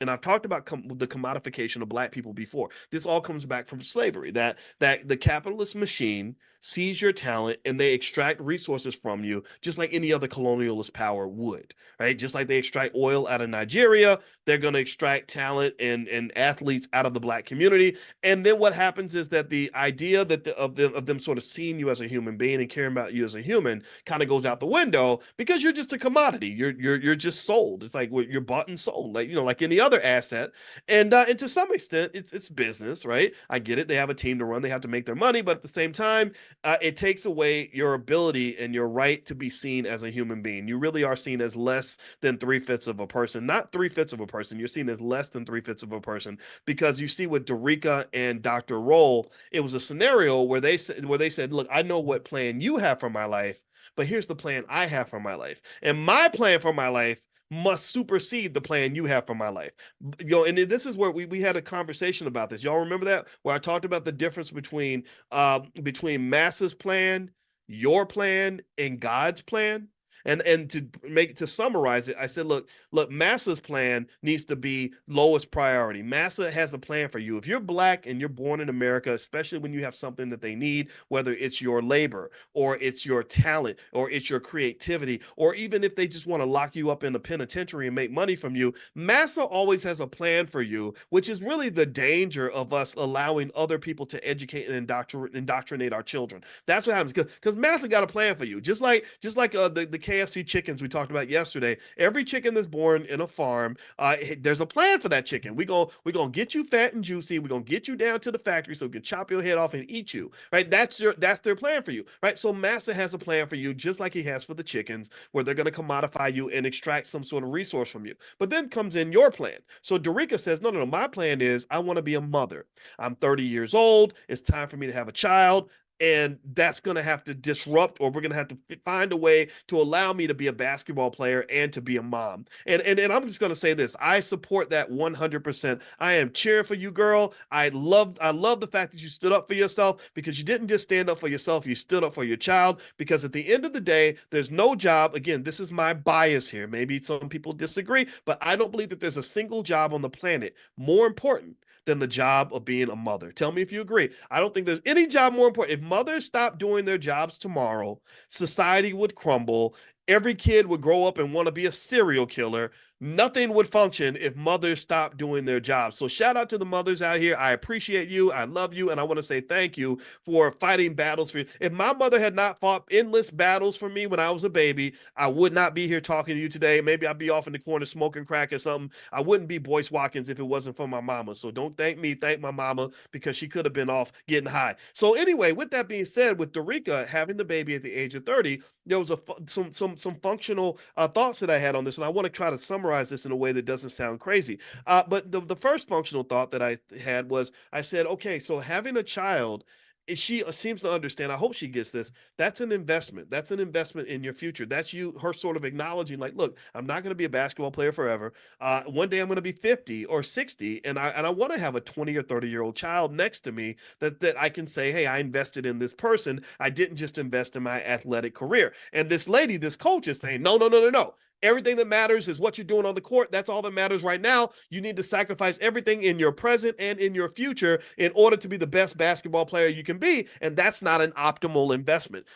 and I've talked about the commodification of black people before. This all comes back from slavery. That the capitalist machine sees your talent and they extract resources from you, just like any other colonialist power would, right? Just like they extract oil out of Nigeria, they're going to extract talent and athletes out of the black community. And then what happens is that the idea that of them sort of seeing you as a human being and caring about you as a human kind of goes out the window because you're just a commodity. You're just sold. It's like you're bought and sold, like like any other asset. And to some extent, it's business, right? I get it. They have a team to run. They have to make their money, but at the same time, it takes away your ability and your right to be seen as a human being. You really are seen as less than three-fifths of a person, not three-fifths of a person. You're seen as less than three-fifths of a person because you see with Dorica and Dr. Roll, it was a scenario where they said, "Look, I know what plan you have for my life, but here's the plan I have for my life, and my plan for my life." Must supersede the plan you have for my life. And this is where we had a conversation about this. Y'all remember that? Where I talked about the difference between Massa's plan, your plan, and God's plan. And to summarize it, I said, look, Massa's plan needs to be lowest priority. Massa has a plan for you. If you're black and you're born in America, especially when you have something that they need, whether it's your labor or it's your talent or it's your creativity, or even if they just want to lock you up in a penitentiary and make money from you, Massa always has a plan for you, which is really the danger of us allowing other people to educate and indoctrinate our children. That's what happens because Massa got a plan for you, just like the KFC chickens we talked about yesterday. Every chicken that's born in a farm, there's a plan for that chicken. We're gonna get you fat and juicy. We're gonna get you down to the factory so we can chop your head off and eat you. Right? That's their plan for you. Right? So Massa has a plan for you, just like he has for the chickens, where they're gonna commodify you and extract some sort of resource from you. But then comes in your plan. So Dorica says, no, no, no. My plan is I want to be a mother. I'm 30 years old. It's time for me to have a child, and that's going to have to disrupt, or we're going to have to find a way to allow me to be a basketball player and to be a mom. And I'm just going to say this: I support that 100%. I am cheering for you, girl. I love the fact that you stood up for yourself, because you didn't just stand up for yourself, you stood up for your child. Because at the end of the day, there's no job. Again, this is my bias here. Maybe some people disagree, but I don't believe that there's a single job on the planet more important than the job of being a mother. Tell me if you agree. I don't think there's any job more important. If mothers stopped doing their jobs tomorrow, society would crumble. Every kid would grow up and want to be a serial killer. Nothing would function if mothers stopped doing their jobs. So shout out to the mothers out here. I appreciate you. I love you. And I want to say thank you for fighting battles for you. If my mother had not fought endless battles for me when I was a baby, I would not be here talking to you today. Maybe I'd be off in the corner smoking crack or something. I wouldn't be Boyce Watkins if it wasn't for my mama. So don't thank me, thank my mama, because she could have been off getting high. So anyway, with that being said, with Dorica having the baby at the age of 30, there was some functional thoughts that I had on this, and I want to try to summarize this in a way that doesn't sound crazy. But the first functional thought that I had was, I said, okay, so having a child, she seems to understand. I hope she gets this. That's an investment. That's an investment in your future. That's her sort of acknowledging, like, look, I'm not going to be a basketball player forever. One day I'm going to be 50 or 60, and I want to have a 20 or 30-year-old child next to me that I can say, hey, I invested in this person. I didn't just invest in my athletic career. And this lady, this coach, is saying, no, no, no, no, no. Everything that matters is what you're doing on the court. That's all that matters right now. You need to sacrifice everything in your present and in your future in order to be the best basketball player you can be. And that's not an optimal investment.